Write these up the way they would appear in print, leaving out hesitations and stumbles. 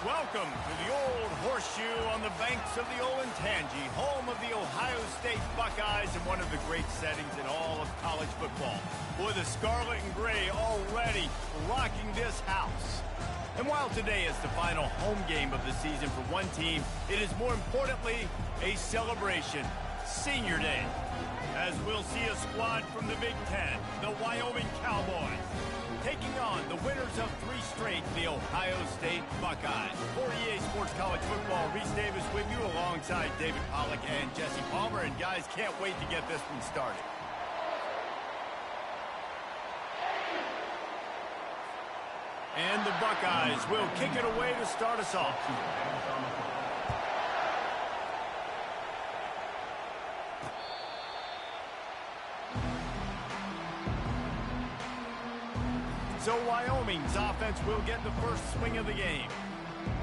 Welcome to the Old Horseshoe on the banks of the Olentangy, home of the Ohio State Buckeyes and one of the great settings in all of college football. Boy, the Scarlet and Gray already rocking this house. And while today is the final home game of the season for one team, it is more importantly a celebration, Senior Day, as we'll see a squad from the Big Ten, the Wyoming Cowboys, taking on the winners of 3 straight, the Ohio State Buckeyes. For EA Sports College Football, Reese Davis with you alongside David Pollack and Jesse Palmer. And guys, can't wait to get this one started. And the Buckeyes will kick it away to start us off. So Wyoming's offense will get the first swing of the game.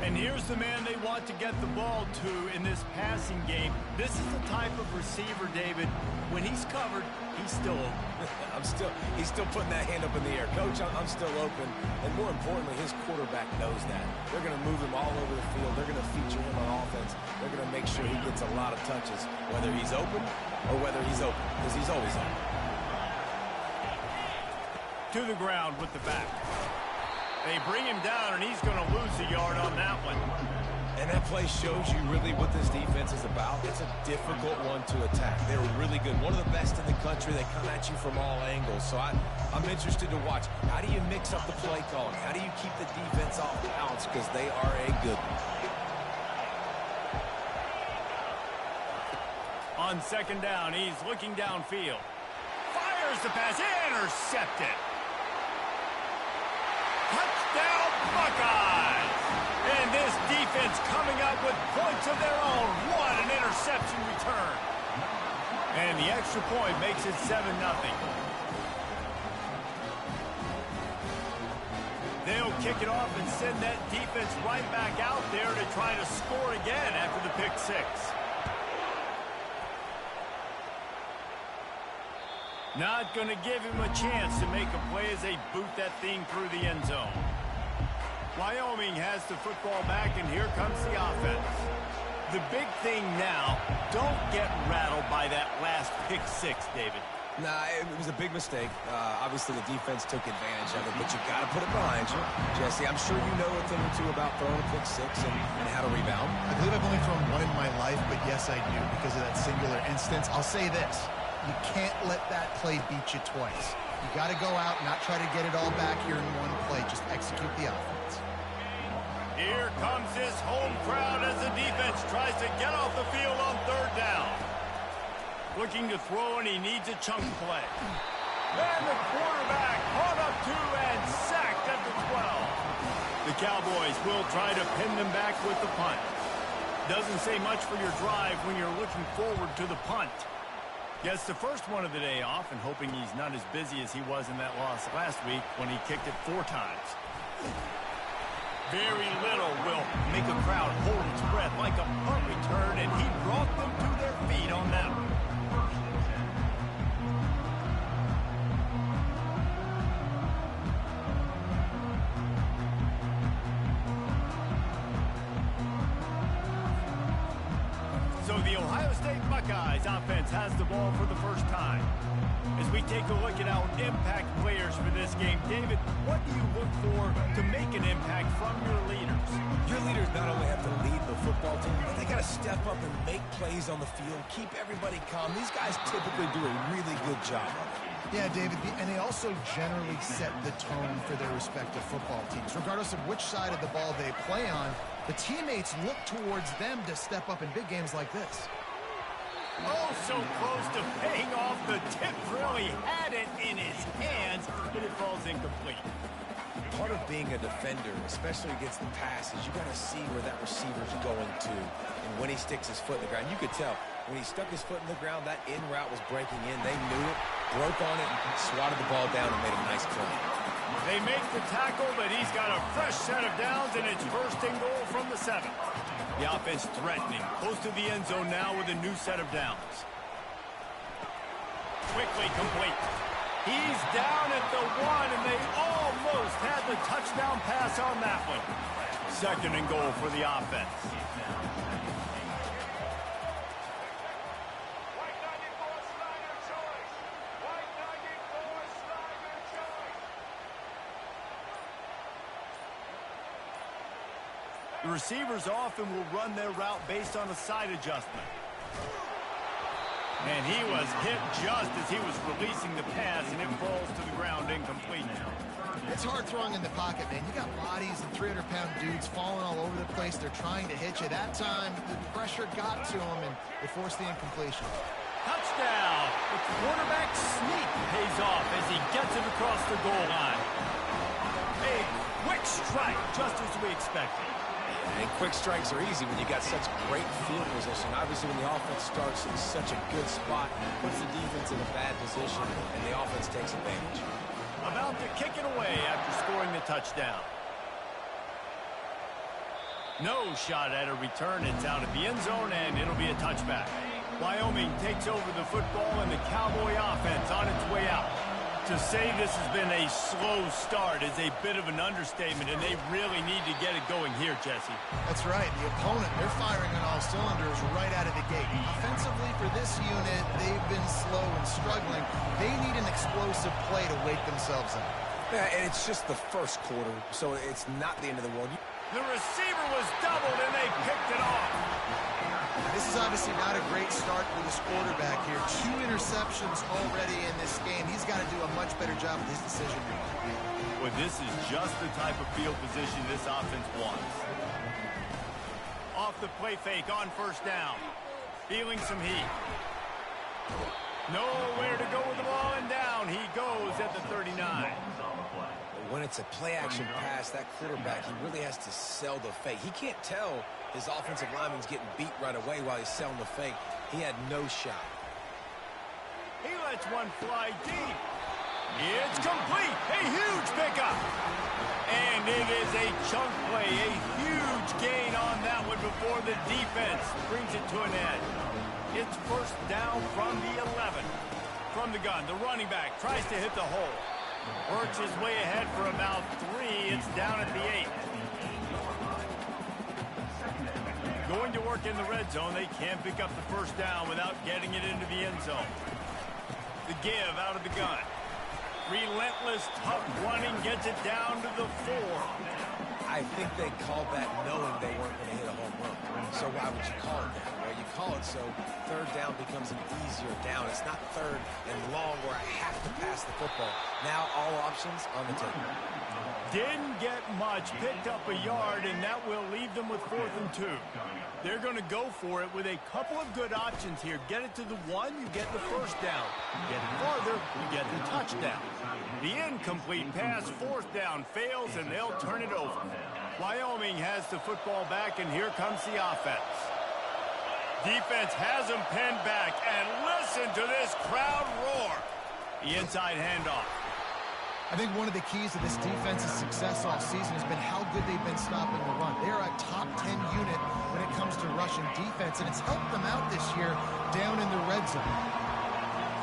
And here's the man they want to get the ball to in this passing game. This is the type of receiver, David, when he's covered, he's still open. He's still putting that hand up in the air. Coach, I'm still open. And more importantly, his quarterback knows that. They're going to move him all over the field. They're going to feature him on offense. They're going to make sure he gets a lot of touches, whether he's open or whether he's open, because he's always open. To the ground with the back. They bring him down, and he's going to lose a yard on that one. And that play shows you really what this defense is about. It's a difficult one to attack. They're really good. One of the best in the country. They come at you from all angles. So I'm interested to watch. How do you mix up the play calling? How do you keep the defense off balance? Because they are a good one. On second down, he's looking downfield. Fires the pass. Intercepted. Touchdown, Buckeyes! And this defense coming up with points of their own. What an interception return. And the extra point makes it 7-0. They'll kick it off and send that defense right back out there to try to score again after the pick 6. Not going to give him a chance to make a play as they boot that thing through the end zone. Wyoming has the football back, and here comes the offense. The big thing now, don't get rattled by that last pick 6, David. Nah, it was a big mistake. Obviously, the defense took advantage of it, but you got to put it behind you. Jesse, I'm sure you know a thing or two about throwing a pick 6 and how to rebound. I believe I've only thrown one in my life, but yes, I do because of that singular instance. I'll say this. You can't let that play beat you twice. You got to go out and not try to get it all back here in one play. Just execute the offense. Here comes this home crowd as the defense tries to get off the field on third down. Looking to throw, and he needs a chunk play. And the quarterback caught up to and sacked at the 12. The Cowboys will try to pin them back with the punt. Doesn't say much for your drive when you're looking forward to the punt. Gets the first one of the day off and hoping he's not as busy as he was in that loss last week when he kicked it 4 times. Very little will make a crowd hold its breath like a punt return, and he brought them to their feet on that one. So the Ohio State Buckeyes offense has the ball for the first time. As we take a look at our impact players for this game, David, what do you look for to make an impact from your leaders? Your leaders not only have to lead the football team, but they got to step up and make plays on the field, keep everybody calm. These guys typically do a really good job of it. Yeah, David, and they also generally set the tone for their respective football teams. Regardless of which side of the ball they play on, the teammates look towards them to step up in big games like this. Oh, so close to paying off the tip drill. He had it in his hands, but it falls incomplete. Part of being a defender, especially against the pass, is you got to see where that receiver's going to. And when he sticks his foot in the ground, you could tell. When he stuck his foot in the ground, that in route was breaking in. They knew it, broke on it, swatted the ball down, and made a nice play. They make the tackle, but he's got a fresh set of downs, and it's first and goal from the 7. The offense threatening, close to the end zone now with a new set of downs. Quickly complete. He's down at the 1, and they almost had the touchdown pass on that one. second and goal for the offense. The receivers often will run their route based on a side adjustment. And he was hit just as he was releasing the pass, and it falls to the ground incomplete. It's hard throwing in the pocket, man. You got bodies and 300-pound dudes falling all over the place. They're trying to hit you. That time, the pressure got to him, and it forced the incompletion. Touchdown! The quarterback sneak pays off as he gets it across the goal line. A quick strike, just as we expected. And quick strikes are easy when you got such great field position. Obviously, when the offense starts in such a good spot, puts the defense in a bad position, and the offense takes advantage. About to kick it away after scoring the touchdown. No shot at a return. It's out of the end zone, and it'll be a touchback. Wyoming takes over the football, and the Cowboy offense on its way out. To say this has been a slow start is a bit of an understatement, and they really need to get it going here, Jesse. That's right. The opponent, they're firing on all cylinders right out of the gate. Offensively, for this unit, they've been slow and struggling. They need an explosive play to wake themselves up. Yeah, and it's just the first quarter, so it's not the end of the world. The receiver was doubled, and they picked it off. This is obviously not a great start for this quarterback here. 2 interceptions already in this game. He's got to do a much better job with his decision-making. Well, this is just the type of field position this offense wants. Off the play fake on first down. Feeling some heat. Nowhere to go with the ball, and down he goes at the 39. When it's a play-action pass, that quarterback, he really has to sell the fake. He can't tell his offensive lineman's getting beat right away while he's selling the fake. He had no shot. He lets one fly deep. It's complete. A huge pickup. And it is a chunk play. A huge gain on that one before the defense brings it to an end. It's first down from the 11. From the gun, the running back tries to hit the hole. Works his way ahead for about 3. It's down at the 8. Going to work in the red zone. They can't pick up the first down without getting it into the end zone. The give out of the gun. Relentless, tough running gets it down to the 4. I think they called that knowing they weren't going to hit a home run. So why would you call it that? Well, you call it so third down becomes an easier down. It's not third and long where I have to pass the football. Now all options on the table. Didn't get much, picked up a yard, and that will leave them with 4th and 2. They're going to go for it with a couple of good options here. Get it to the 1, you get the first down. Get it farther, you get the touchdown. The incomplete pass, 4th down, fails, and they'll turn it over. Wyoming has the football back, and here comes the offense. Defense has them pinned back, and listen to this crowd roar. The inside handoff. I think one of the keys to this defense's success all season has been how good they've been stopping the run. They are a top 10 unit when it comes to rushing defense, and it's helped them out this year down in the red zone.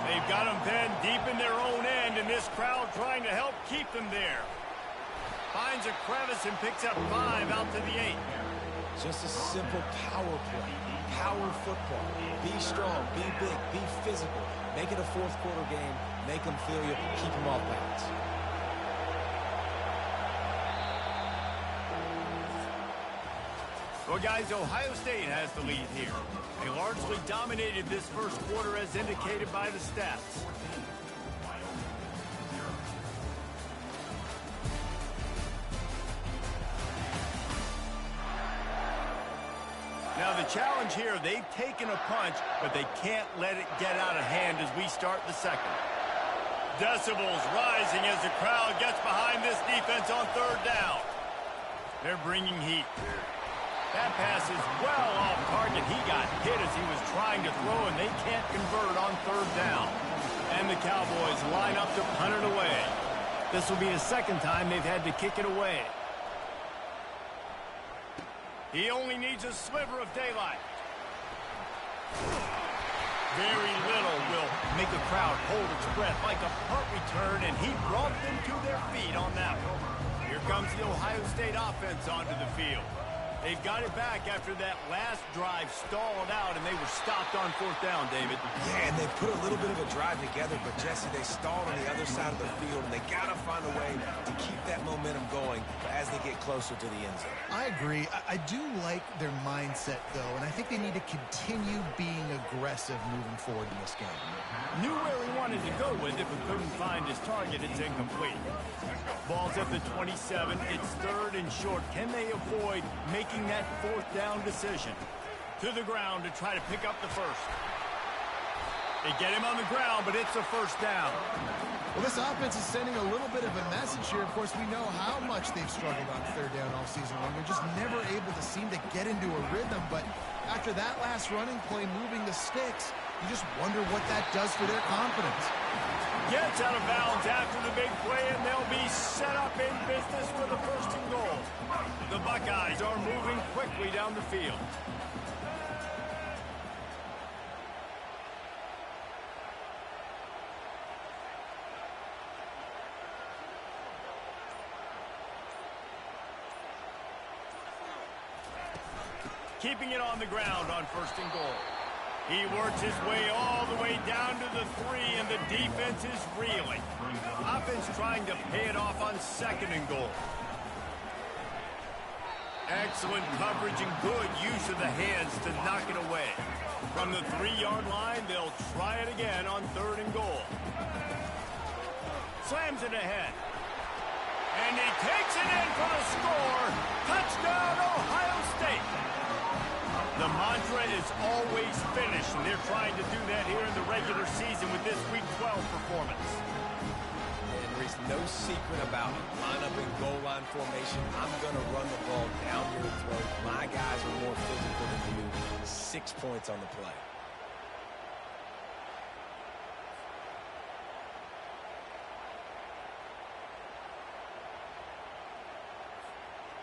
They've got them pinned deep in their own end, and this crowd trying to help keep them there. Finds a crevice and picks up 5 out to the 8. Just a simple power play. Power football. Be strong, be big, be physical. Make it a fourth quarter game. Make them feel you. Keep them off balance. Well, guys, Ohio State has the lead here. They largely dominated this first quarter as indicated by the stats. Now, the challenge here, they've taken a punch, but they can't let it get out of hand as we start the second. Decibels rising as the crowd gets behind this defense on third down. They're bringing heat. That pass is well off target. He got hit as he was trying to throw, and they can't convert on third down. And the Cowboys line up to punt it away. This will be the second time they've had to kick it away. He only needs a sliver of daylight. Very little will make a crowd hold its breath like a punt return, and he brought them to their feet on that one. Here comes the Ohio State offense onto the field. They've got it back after that last drive stalled out, and they were stopped on fourth down, David. Yeah, and they put a little bit of a drive together, but, Jesse, they stalled on the other side of the field, and they got to find a way to keep that momentum going as they get closer to the end zone. I agree. I do like their mindset, though, and I think they need to continue being aggressive moving forward in this game. Knew where he wanted to go with it, but couldn't find his target. It's incomplete. Ball's at the 27. It's third and short. Can they avoid making that fourth down decision? To the ground to try to pick up the first. They get him on the ground, but it's a first down. Well, this offense is sending a little bit of a message here. Of course, we know how much they've struggled on third down all season long. They're just never able to seem to get into a rhythm. But after that last running play, moving the sticks, you just wonder what that does for their confidence. Gets out of bounds after the big play, and they'll be set up in business with a first and goal. The Buckeyes are moving quickly down the field. Keeping it on the ground on first and goal. He works his way all the way down to the 3, and the defense is reeling. Offense trying to pay it off on second and goal. Excellent coverage and good use of the hands to knock it away. From the 3-yard line, they'll try it again on third and goal. Slams it ahead. And he takes it in for the score. Touchdown, Ohio State. The mantra is always finish, and they're trying to do that here in the regular season with this Week 12 performance. And there's no secret about it. Line up in goal line formation. I'm going to run the ball down your throat. My guys are more physical than you. 6 points on the play.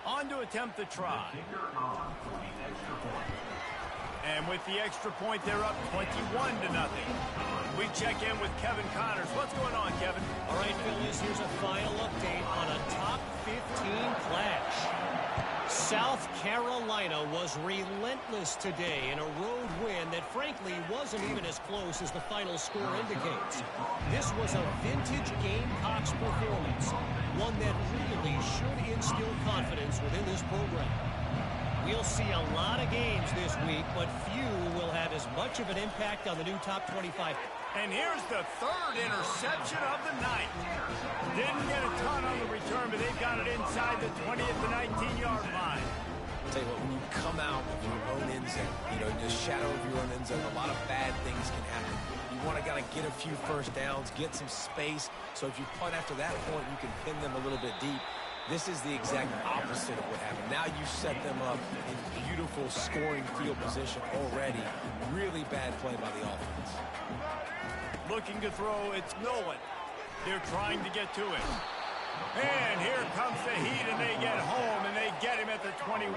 On to attempt the try. And with the extra point, they're up 21-0. We check in with Kevin Connors. What's going on, Kevin? All right, Phillies, here's a final update on a top 15 clash. South Carolina was relentless today in a road win that frankly wasn't even as close as the final score indicates. This was a vintage Gamecocks performance, one that really should instill confidence within this program. We'll see a lot of games this week, but few will have as much of an impact on the new top 25. And here's the third interception of the night. Didn't get a ton on the return, but they've got it inside the 20 at the 19-yard line. I'll tell you what, when you come out of your own end zone, the shadow of your own end zone, a lot of bad things can happen. You want to get a few first downs, get some space, so if you punt after that point, you can pin them a little bit deep. This is the exact opposite of what happened. Now you set them up in beautiful scoring field position already. Really bad play by the offense. Looking to throw, it's Nolan. They're trying to get to it. And here comes the heat, and they get home, and they get him at the 21.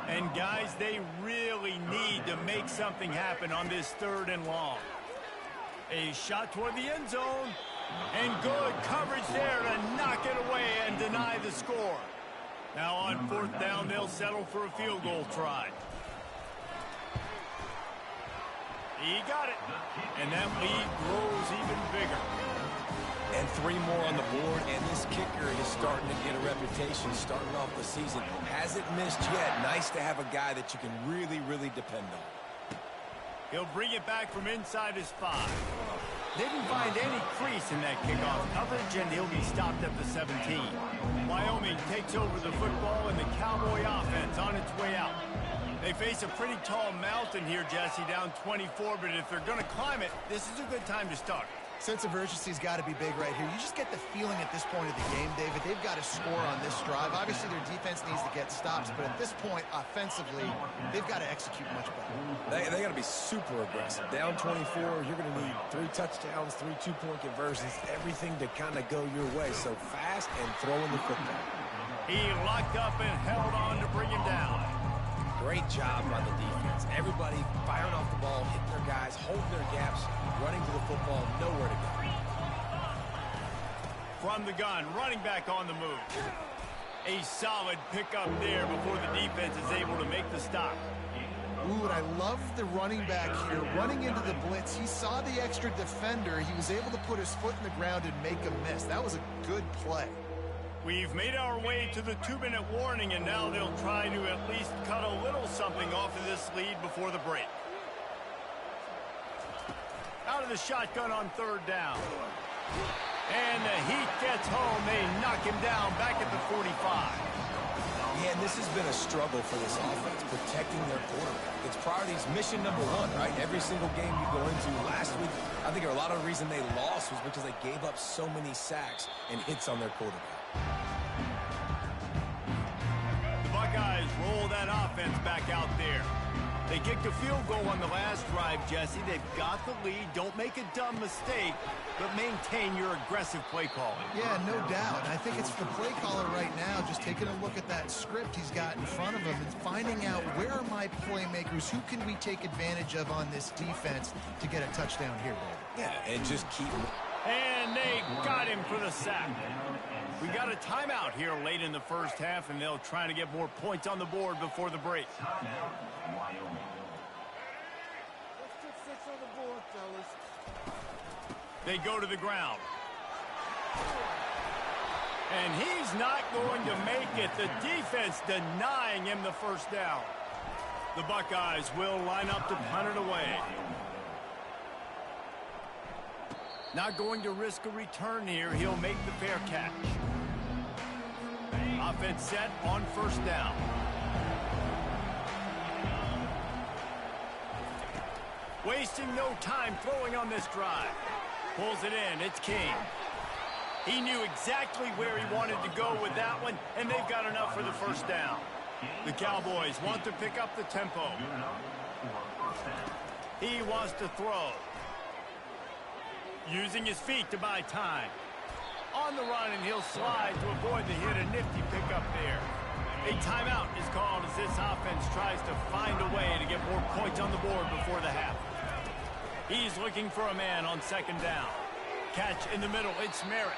And, guys, they really need to make something happen on this third and long. A shot toward the end zone. And good coverage there to knock it away and deny the score. Now on fourth down, they'll settle for a field goal try. He got it. And that lead grows even bigger. And 3 more on the board, and this kicker is starting to get a reputation starting off the season. Hasn't missed yet. Nice to have a guy that you can really, really depend on. He'll bring it back from inside his 5. Didn't find any crease in that kickoff coverage, and he'll be stopped at the 17. Wyoming takes over the football, and the Cowboy offense on its way out. They face a pretty tall mountain here, Jesse, down 24, but if they're going to climb it, this is a good time to start. Sense of urgency's got to be big right here. You just get the feeling at this point of the game, David, they've got to score on this drive. Obviously, their defense needs to get stops, but at this point, offensively, they've got to execute much better. They got to be super aggressive. Down 24, you're going to need 3 touchdowns, 3 two-point conversions, everything to kind of go your way. So fast and throwing the football. He locked up and held on to bring him down. Great job by the defense. Everybody firing off the ball, hitting their guys, holding their gaps, running to the football, nowhere to go. From the gun, running back on the move. A solid pickup there before the defense is able to make the stop. Ooh, and I love the running back here. Running into the blitz, he saw the extra defender. He was able to put his foot in the ground and make a miss. That was a good play. We've made our way to the 2-minute warning, and now they'll try to at least cut a little something off of this lead before the break. Out of the shotgun on third down. And the heat gets home. They knock him down back at the 45. Man, this has been a struggle for this offense, protecting their quarterback. It's priorities mission number one, right? Every single game you go into. Last week, I think a lot of the reason they lost was because they gave up so many sacks and hits on their quarterback. The Buckeyes roll that offense back out there. They kicked a field goal on the last drive, Jesse. They've got the lead. Don't make a dumb mistake, but maintain your aggressive play calling. Yeah, no doubt. And I think it's the play caller right now just taking a look at that script he's got in front of him and finding out where are my playmakers, who can we take advantage of on this defense to get a touchdown here, David. Yeah, and just keep... And they got him for the sack. We got a timeout here late in the first half, and they'll try to get more points on the board before the break. They go to the ground. And he's not going to make it. The defense denying him the first down. The Buckeyes will line up to punt it away. Not going to risk a return here. He'll make the fair catch. Offense set on first down. Wasting no time throwing on this drive. Pulls it in. It's King. He knew exactly where he wanted to go with that one, and they've got enough for the first down. The Cowboys want to pick up the tempo. He wants to throw. Using his feet to buy time. On the run, and he'll slide to avoid the hit. A nifty pickup there. A timeout is called as this offense tries to find a way to get more points on the board before the half. He's looking for a man on second down. Catch in the middle. It's Merritt.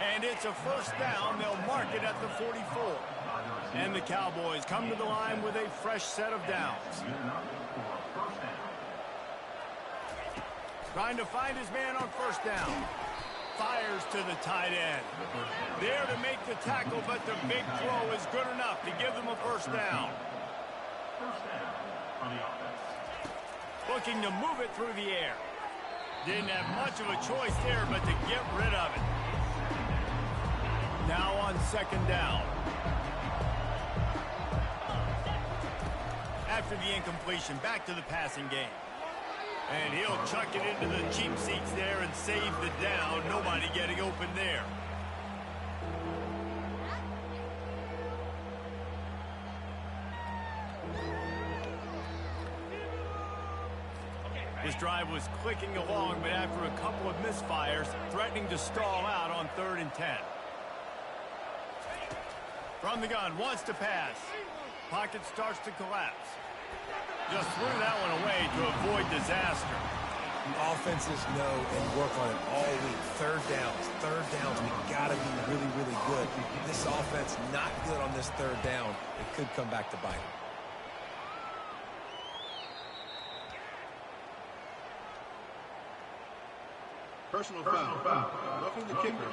And it's a first down. They'll mark it at the 44. And the Cowboys come to the line with a fresh set of downs. Trying to find his man on first down. Fires to the tight end. There to make the tackle, but the big throw is good enough to give them a first down. Looking to move it through the air. Didn't have much of a choice there, but to get rid of it. Now on second down. After the incompletion, back to the passing game. And he'll chuck it into the cheap seats there and save the down. Nobody getting open there. This drive was clicking along, but after a couple of misfires, threatening to stall out on 3rd and 10. From the gun, wants to pass. Pocket starts to collapse. Just threw that one away to avoid disaster. Offenses know and work on it all week. Third downs, we got to be really, really good. This offense not good on this third down. It could come back to bite them. Personal foul. Roughing the kicker.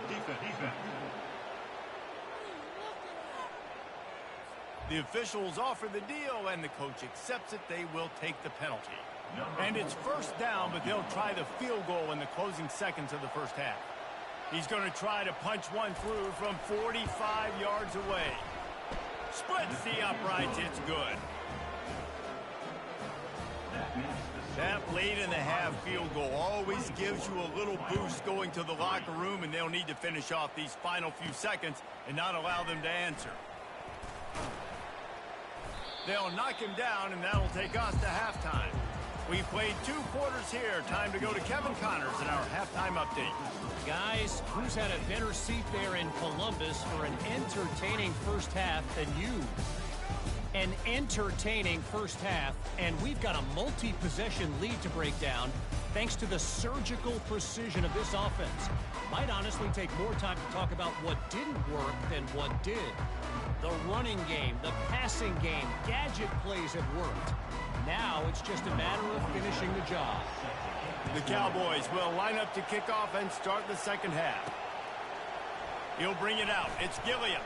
Defense. The officials offer the deal, and the coach accepts it. They will take the penalty. And it's first down, but they'll try the field goal in the closing seconds of the first half. He's going to try to punch one through from 45 yards away. Splits the uprights. It's good. That late in the half field goal always gives you a little boost going to the locker room, and they'll need to finish off these final few seconds and not allow them to answer. They'll knock him down, and that'll take us to halftime. We've played 2 quarters here. Time to go to Kevin Connors in our halftime update. Guys, who's had a better seat there in Columbus for an entertaining first half than you? An entertaining first half, and we've got a multi-possession lead to break down. thanks to the surgical precision of this offense. Might honestly take more time to talk about what didn't work than what did. The running game, the passing game, gadget plays have worked. Now it's just a matter of finishing the job. The Cowboys will line up to kick off and start the second half. He'll bring it out. It's Gilliam.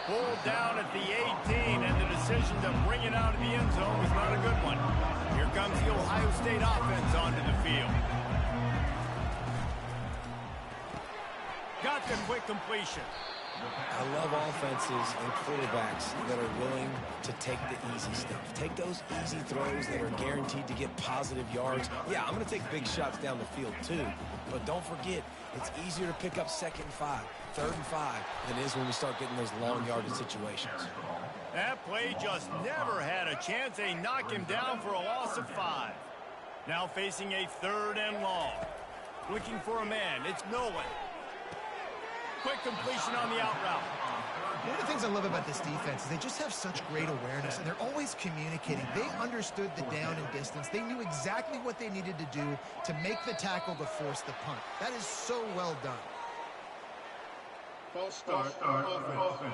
Pulled down at the 18, and the decision to bring it out of the end zone was not a good one. Here comes the Ohio State offense onto the field. Got the quick completion. I love offenses and quarterbacks that are willing to take the easy stuff. Take those easy throws that are guaranteed to get positive yards. Yeah, I'm going to take big shots down the field too. But don't forget, it's easier to pick up 2nd and 5, 3rd and 5 than it is when we start getting those long yardage situations. That play just never had a chance. They knock him down for a loss of 5. Now facing a 3rd and long. Looking for a man. It's Nolan. Quick completion on the out route. One of the things I love about this defense is they just have such great awareness, and they're always communicating. They understood the down and distance. They knew exactly what they needed to do to make the tackle to force the punt. That is so well done. False start. Offense.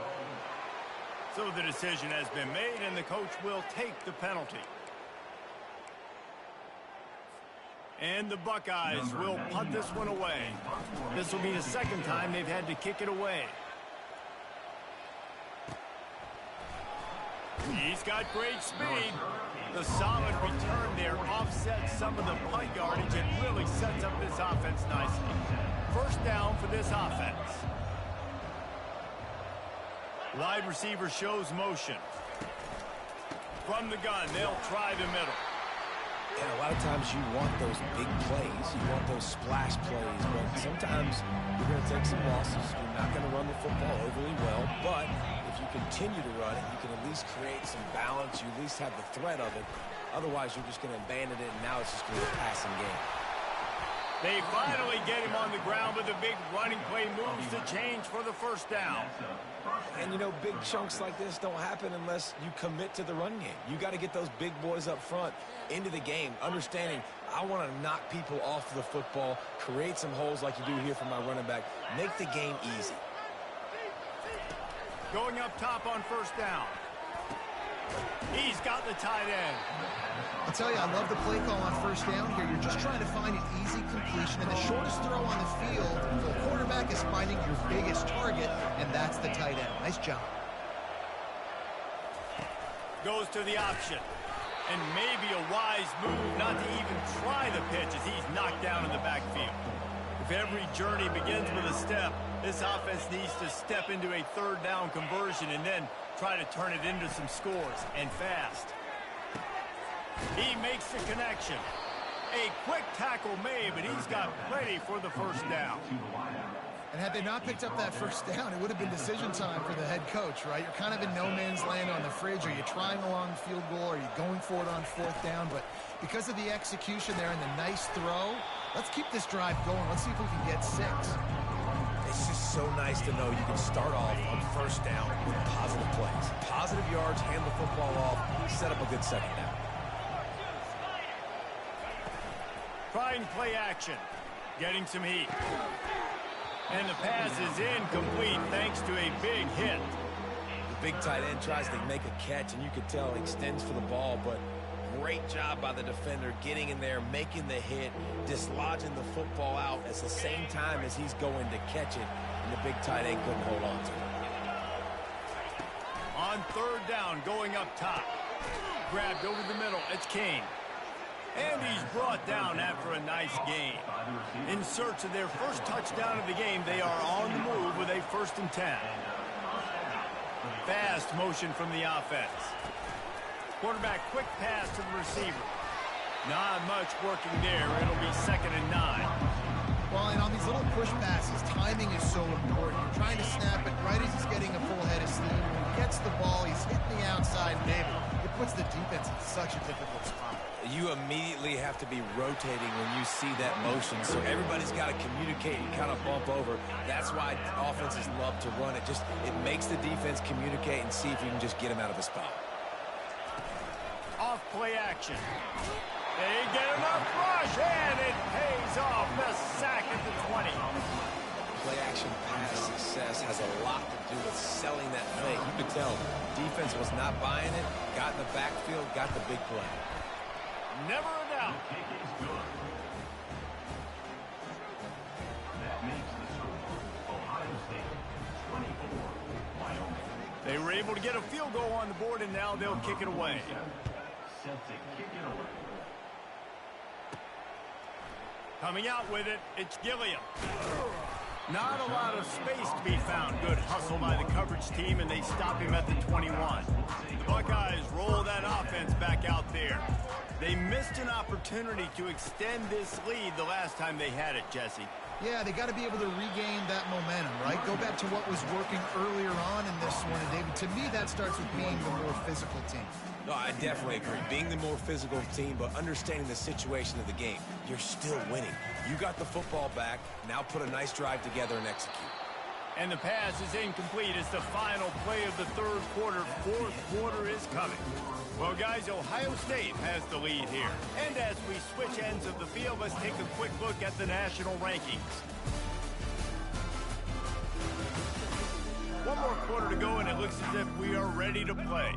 So the decision has been made, and the coach will take the penalty. And the Buckeyes will punt this one away. This will be the second time they've had to kick it away. He's got great speed. The solid return there offsets some of the punt yardage and really sets up this offense nicely. First down for this offense. Wide receiver shows motion. From the gun, they'll try the middle. And a lot of times you want those big plays. You want those splash plays. But sometimes you're going to take some losses. You're not going to run the football overly well. But if you continue to run it, you can at least create some balance. You at least have the threat of it. Otherwise, you're just going to abandon it, and now it's just going to be a passing game. They finally get him on the ground, but the big running play moves the change for the first down. And, you know, big chunks like this don't happen unless you commit to the run game. You got to get those big boys up front into the game, understanding I want to knock people off the football, create some holes like you do here for my running back, make the game easy. Going up top on first down. He's got the tight end. I'll tell you, I love the play call on first down here. You're just trying to find an easy completion, and the shortest throw on the field for the quarterback is finding your biggest target, and that's the tight end. Nice job. Goes to the option. And maybe a wise move not to even try the pitch as he's knocked down in the backfield. If every journey begins with a step, this offense needs to step into a 3rd down conversion and then try to turn it into some scores, and fast. He makes the connection. A quick tackle made, but he's got plenty for the first down. And had they not picked up that first down, it would have been decision time for the head coach, right? You're kind of in no man's land on the fridge. Are you trying a long field goal? Are you going for it on 4th down? But because of the execution there and the nice throw, let's keep this drive going. Let's see if we can get 6. It's just so nice to know you can start off on first down with positive plays. Positive yards, hand the football off, set up a good second down. Trying play action. Getting some heat. And the pass is incomplete thanks to a big hit. The big tight end tries to make a catch, and you can tell he extends for the ball, but great job by the defender getting in there, making the hit, dislodging the football out at the same time as he's going to catch it, and the big tight end couldn't hold on to it. On 3rd down, going up top. Grabbed over the middle. It's Kane. And he's brought down after a nice gain. In search of their first touchdown of the game, they are on the move with a 1st and 10. Fast motion from the offense. Quarterback quick pass to the receiver. Not much working there. It'll be 2nd and 9. Well, and on these little push passes, timing is so important. You're trying to snap it right as he's getting a full head of steam. When he gets the ball, he's hitting the outside, maybe. It puts the defense in such a difficult spot. You immediately have to be rotating when you see that motion, so everybody's got to communicate and kind of bump over. That's why offenses love to run it. It makes the defense communicate and see if you can just get him out of the spot. Off play action. They get enough rush, and it pays off. The sack at the 20. Play-action pass success has a lot to do with selling that fake. You could tell defense was not buying it, got in the backfield, got the big play. Never a doubt. They were able to get a field goal on the board, and now they'll kick it away. Coming out with it, it's Gilliam. Not a lot of space to be found. Good hustle by the coverage team, and they stop him at the 21. The Buckeyes roll that offense back out there. They missed an opportunity to extend this lead the last time they had it, Jesse. Yeah, they got to be able to regain that momentum, right? Go back to what was working earlier on in this one. And David, to me, that starts with being the more physical team. No, I definitely agree. Being the more physical team, but understanding the situation of the game. You're still winning. You got the football back. Now put a nice drive together and execute. And the pass is incomplete. It's the final play of the third quarter. Fourth quarter is coming. Well, guys, Ohio State has the lead here. And as we switch ends of the field, let's take a quick look at the national rankings. One more quarter to go, and it looks as if we are ready to play.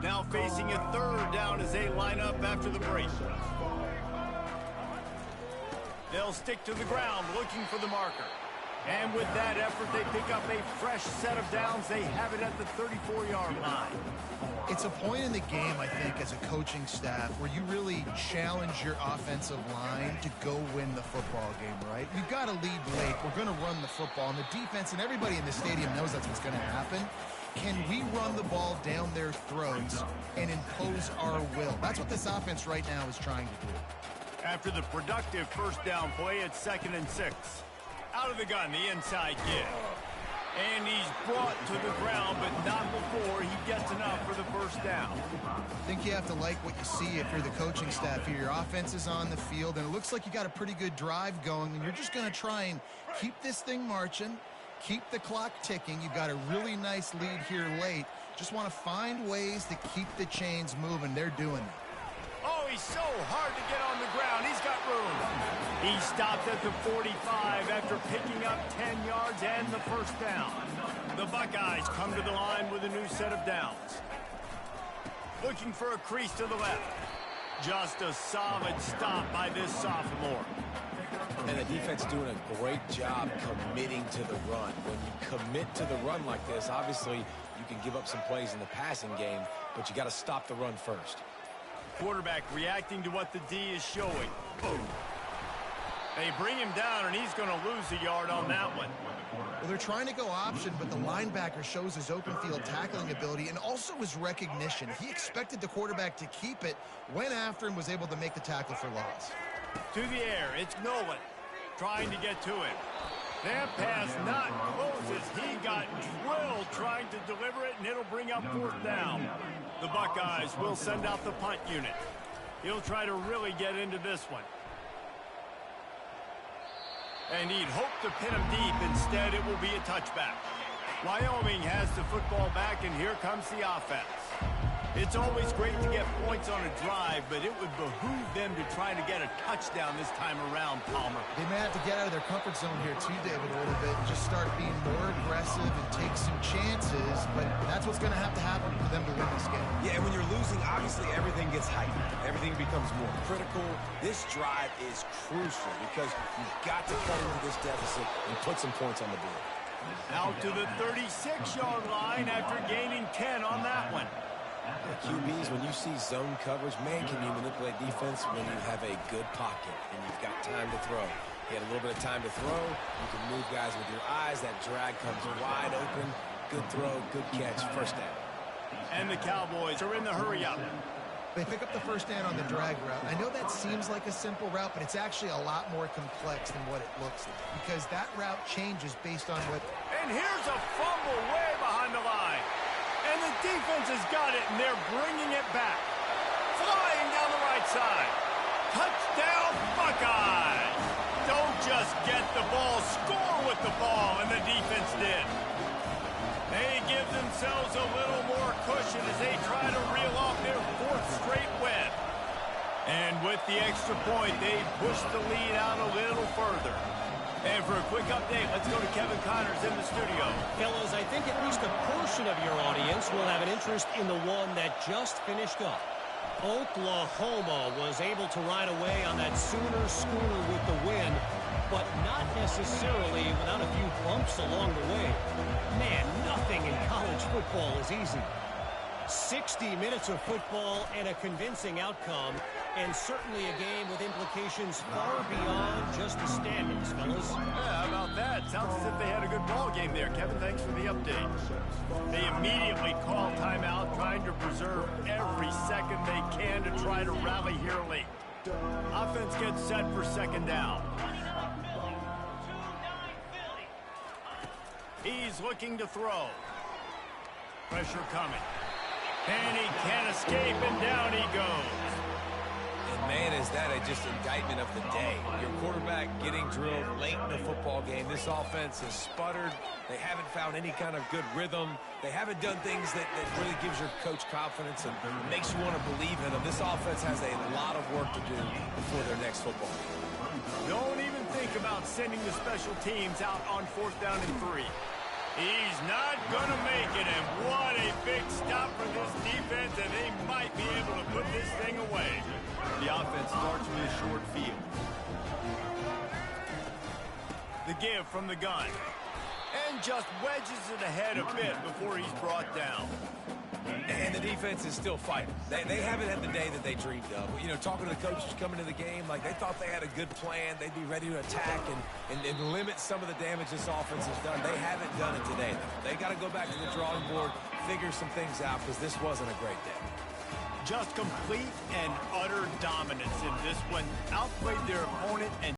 Now facing a third down as they line up after the break. They'll stick to the ground looking for the marker. And with that effort, they pick up a fresh set of downs. They have it at the 34-yard line. It's a point in the game, I think, as a coaching staff where you really challenge your offensive line to go win the football game, right? You've got to lead late. We're going to run the football. And the defense and everybody in the stadium knows that's what's going to happen. Can we run the ball down their throats and impose our will? That's what this offense right now is trying to do. After the productive first down play, it's 2nd and 6. Out of the gun, the inside give. And he's brought to the ground, but not before he gets enough for the first down. I think you have to like what you see if you're the coaching staff here. Your offense is on the field, and it looks like you got a pretty good drive going, and you're just going to try and keep this thing marching, keep the clock ticking. You've got a really nice lead here late. Just want to find ways to keep the chains moving. They're doing it. Oh, he's so hard to get on the ground. He's got room. He stopped at the 45 after picking up 10 yards and the first down. The Buckeyes come to the line with a new set of downs. Looking for a crease to the left. Just a solid stop by this sophomore. And the defense doing a great job committing to the run. When you commit to the run like this, obviously you can give up some plays in the passing game, but you got to stop the run first. Quarterback reacting to what the D is showing. Boom. They bring him down, and he's going to lose a yard on that one. Well, they're trying to go option, but the linebacker shows his open field tackling ability and also his recognition. He expected the quarterback to keep it, went after him, was able to make the tackle for loss. To the air, it's Nolan trying to get to it. That pass not close as he got drilled trying to deliver it, and it'll bring up fourth down. The Buckeyes will send out the punt unit. He'll try to really get into this one. And he'd hope to pin him deep. Instead, it will be a touchback. Wyoming has the football back, and here comes the offense. It's always great to get points on a drive, but it would behoove them to try to get a touchdown this time around, Palmer. They may have to get out of their comfort zone here too, David, a little bit, and just start being more aggressive and take some chances, but that's what's going to happen for them to win this game. Yeah, and when you're losing, obviously everything gets heightened. Everything becomes more critical. This drive is crucial because you've got to cut into this deficit and put some points on the board. Out to the 36-yard line after gaining 10 on that one. QBs, when you see zone coverage, man, can you manipulate defense when you have a good pocket and you've got time to throw. You had a little bit of time to throw. You can move guys with your eyes. That drag comes wide open. Good throw, good catch, first down. And the Cowboys are in the hurry-up. They pick up the first down on the drag route. I know that seems like a simple route, but it's actually a lot more complex than what it looks like because that route changes based on what... And here's a fumble way behind the line. And the defense has got it, and they're bringing it back. Flying down the right side. Touchdown, Buckeyes. Don't just get the ball, score with the ball, and the defense did. They give themselves a little more cushion as they try to reel off their fourth straight win. And with the extra point, they push the lead out a little further. And for a quick update, let's go to Kevin Connors in the studio. Fellas, I think at least a portion of your audience will have an interest in the one that just finished up. Oklahoma was able to ride away on that Sooner schooner with the win, but not necessarily without a few bumps along the way. Man, nothing in college football is easy. 60 minutes of football and a convincing outcome, and certainly a game with implications far beyond just the standings, fellas. Yeah, how about that? Sounds as if they had a good ball game there. Kevin, thanks for the update. They immediately call timeout, trying to preserve every second they can to try to rally here late. Offense gets set for second down. He's looking to throw. Pressure coming. And he can't escape, and down he goes. And man, is that just indictment of the day. Your quarterback getting drilled late in the football game. This offense has sputtered. They haven't found any kind of good rhythm. They haven't done things that really gives your coach confidence and makes you want to believe in them. This offense has a lot of work to do before their next football game. Don't even think about sending the special teams out on 4th down and 3. He's not going to make it, and what a big stop for this defense, and they might be able to put this thing away. The offense starts with a short field. The give from the gun. And just wedges it ahead a bit before he's brought down. And the defense is still fighting. They haven't had the day that they dreamed of. You know, talking to the coaches coming to the game, like they thought they had a good plan. They'd be ready to attack and limit some of the damage this offense has done. They haven't done it today, though. They got to go back to the drawing board, figure some things out, because this wasn't a great day. Just complete and utter dominance in this one. Outplayed their opponent and